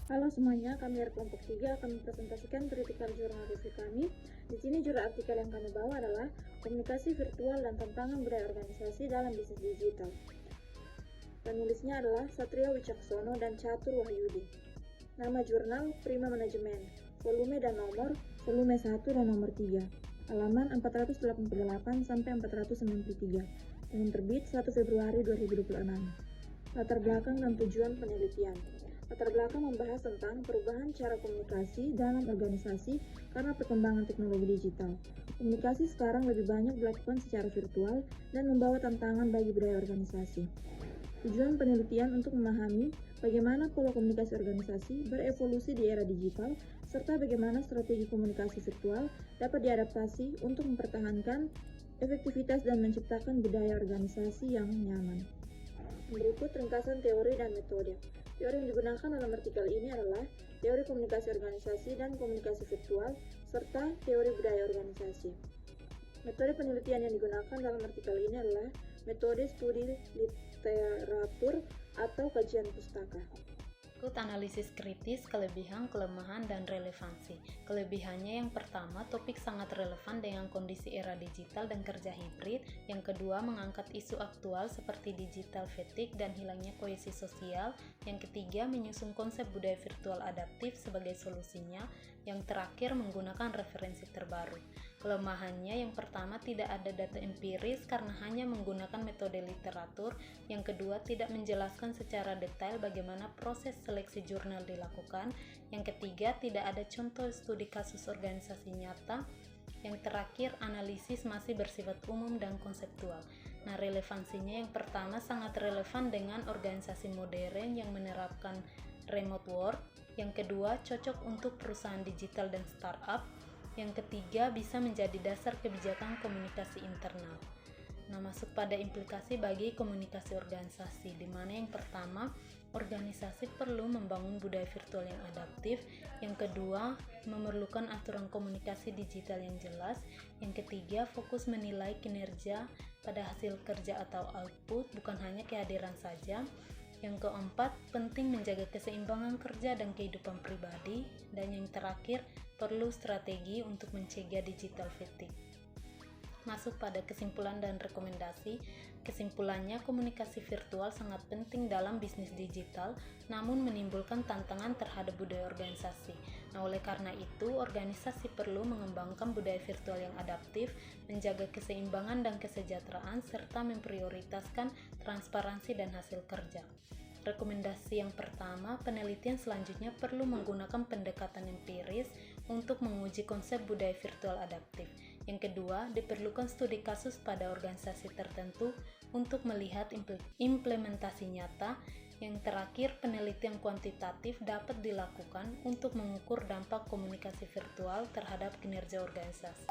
Halo semuanya, kami dari kelompok 3 akan mempresentasikan critical journal review kami. Di sini judul artikel yang kami bawa adalah komunikasi virtual dan tantangan budaya organisasi dalam bisnis digital. Penulisnya adalah Satrio Wicaksono dan Catur Wahyudi. Nama jurnal Prima Manajemen, volume dan nomor, volume 1 dan nomor 3. Halaman 488 sampai 493. Dengan terbit 1 Februari 2026. Latar belakang dan tujuan penelitian. Latar belakang membahas tentang perubahan cara komunikasi dalam organisasi karena perkembangan teknologi digital. Komunikasi sekarang lebih banyak dilakukan secara virtual dan membawa tantangan bagi budaya organisasi. Tujuan penelitian untuk memahami bagaimana pola komunikasi organisasi berevolusi di era digital, serta bagaimana strategi komunikasi virtual dapat diadaptasi untuk mempertahankan efektivitas dan menciptakan budaya organisasi yang nyaman. Berikut ringkasan teori dan metode. Teori yang digunakan dalam artikel ini adalah teori komunikasi organisasi dan komunikasi virtual, serta teori budaya organisasi. Metode penelitian yang digunakan dalam artikel ini adalah metode studi literatur atau kajian pustaka. Berikut analisis kritis, kelebihan, kelemahan, dan relevansi. Kelebihannya yang pertama, topik sangat relevan dengan kondisi era digital dan kerja hibrid. Yang kedua, mengangkat isu aktual seperti digital fatigue dan hilangnya kohesi sosial. Yang ketiga, menyusun konsep budaya virtual adaptif sebagai solusinya. Yang terakhir, menggunakan referensi terbaru. Kelemahannya yang pertama, tidak ada data empiris karena hanya menggunakan metode literatur. Yang kedua, tidak menjelaskan secara detail bagaimana proses seleksi jurnal dilakukan. Yang ketiga, tidak ada contoh studi kasus organisasi nyata. Yang terakhir, analisis masih bersifat umum dan konseptual. Nah, relevansinya yang pertama sangat relevan dengan organisasi modern yang menerapkan remote work. Yang kedua, cocok untuk perusahaan digital dan startup. Yang ketiga, bisa menjadi dasar kebijakan komunikasi internal. Nah, masuk pada implikasi bagi komunikasi organisasi, di mana yang pertama, organisasi perlu membangun budaya virtual yang adaptif. Yang kedua, memerlukan aturan komunikasi digital yang jelas. Yang ketiga, fokus menilai kinerja pada hasil kerja atau output, bukan hanya kehadiran saja. Yang keempat, penting menjaga keseimbangan kerja dan kehidupan pribadi. Dan yang terakhir, perlu strategi untuk mencegah digital fatigue. Masuk pada kesimpulan dan rekomendasi. Kesimpulannya, komunikasi virtual sangat penting dalam bisnis digital, namun menimbulkan tantangan terhadap budaya organisasi. Nah, oleh karena itu, organisasi perlu mengembangkan budaya virtual yang adaptif, menjaga keseimbangan dan kesejahteraan, serta memprioritaskan transparansi dan hasil kerja. Rekomendasi yang pertama, penelitian selanjutnya perlu menggunakan pendekatan empiris untuk menguji konsep budaya virtual adaptif. Yang kedua, diperlukan studi kasus pada organisasi tertentu untuk melihat implementasi nyata. Yang terakhir, penelitian kuantitatif dapat dilakukan untuk mengukur dampak komunikasi virtual terhadap kinerja organisasi.